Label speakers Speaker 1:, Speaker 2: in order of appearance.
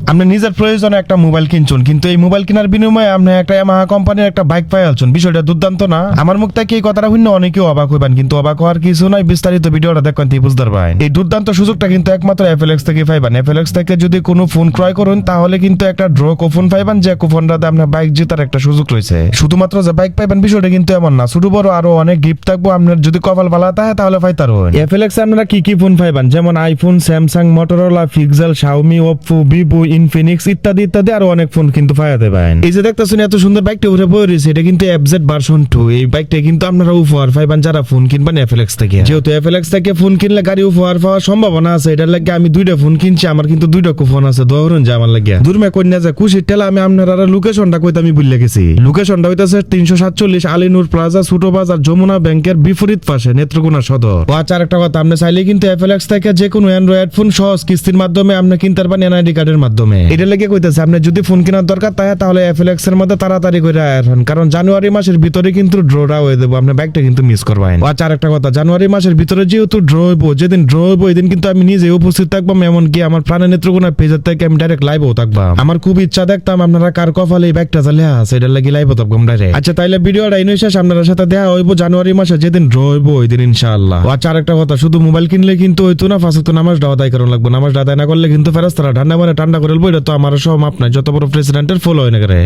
Speaker 1: আপনি নিজের প্রয়োজনে একটা মোবাইল কিনছেন, কিন্তু এই মোবাইল কেনার বিনিময়ে আপনি একটা ইয়ামাহা কোম্পানির একটা বাইক পাই আলছেন। বিষয়টা দুর্দান্ত না? আমার মুখ থেকে এই কথাটা শুনে অনেকেও অবাক হইবেন, কিন্তু অবাক হওয়ার কিছু নাই। বিস্তারিত ভিডিওটা দেখবেন তুই বুঝতে পারবেন। এই দুর্দান্ত সুযোগটা কিন্তু একমাত্র FLX থেকে পাইবেন। FLX থেকে যদি কোনো ফোন ক্রয় করুন তাহলে কিন্তু একটা ড্র কুপন পাইবেন, যে কুপনটাতে আপনার বাইক জেতার একটা সুযোগ রয়েছে। শুধুমাত্র যে বাইক পাইবেন বিষয়টা কিন্তু এমন না, ছোট বড় আরো অনেক গিফট থাকবো। আপনার যদি কপাল ভালো থাকে তাহলে পাইতার হন। FLX আপনারা কি কি ফোন পাইবেন, যেমন iPhone, Samsung, Motorola, pixel, Xiaomi, Oppo, Vivo, Infinix ইত্যাদি ইত্যাদি আরো অনেক ফোন কিন্তু পাইতে পারেন। এই যে দেখতেছেন এত সুন্দর বাইকটা উঠে বই রয়েছে, এটা কিন্তু FZ ভার্সন 2। এই বাইকটা কিন্তু আপনারা উপহার পাইবেন যারা ফোন কিনবেন FLX থেকে। যেহেতু FLX থেকে ফোন কিনলে গাড়ি উপহার পাওয়ার সম্ভাবনা আছে, এটার লাগে আমি দুইটা ফোন কিনছি। আমার কিন্তু দুইটা কুপন আছে, ধরুন যে আমার লাগে দূরমে কন্যা যে খুশির ঠেলা। আমি আপনারা লোকেশনটা কইতে আমি ভুলে গেছি। লোকেশনটা হইতাছে 347 আলীনুর প্লাজা, ছোট বাজার, যমুনা ব্যাংকের বিপরীত পাশে, নেত্রকোনা সদর। ও আচ্ছা, আরেকটা কথা, আপনি চাইলে কিন্তু FLX থেকে যে কোনো অ্যান্ড্রয়েড ফোন সহজ কিস্তির মাধ্যমে আপনি কিনতে পারবেন NID কার্ডের মাধ্যমে। এটা লেগে কইতাছে আপনি যদি ফোন কেনার দরকার থাকে তাহলে FLX এর মধ্যে তাড়াতাড়ি করে আয়রন, কারণ জানুয়ারি মাসের ভিতরে কিন্তু ড্রটা হয়ে দেবো। আপনি বাইকটা কিন্তু মিস করবেন। ও আচ্ছা, আরেকটা কথা, জানুয়ারি মাসের ভিতরে যেহেতু ড্র হইব, যেদিন ড্র হইব ওই দিন কিন্তু আমি নিজে উপস্থিত থাকবো। এমনকি আমার প্রাণের নেত্রকোনা পেজের থেকে আমি ডাইরেক্ট লাইভও থাকবাম। আমার খুব ইচ্ছা দেখতাম আপনারা কার কপালে এই বাইকটা চালে আছে, এটা লাগি লাইভও থাকবাম ডাইরেক্ট। আচ্ছা, তাইলে ভিডিওটা ইনই শেষ, আপনার সাথে দেখা হইব জানুয়ারি মাসে যেদিন ড্র হইব ওই দিন ইনশাআল্লাহ। ও আচ্ছা, আরেকটা কথা, শুধু মোবাইল কিনলে কিন্তু হইতো না, ফাঁসে তো নামাজ আদায় করা লাগবে। নামাজ আদায় না করলে কিন্তু ফেরেশতারা ঠান্ডা করে বলবো। এটা তো আমার সব মাপ নাই, যত বড় প্রেসিডেন্টের ফলো হয় না করে।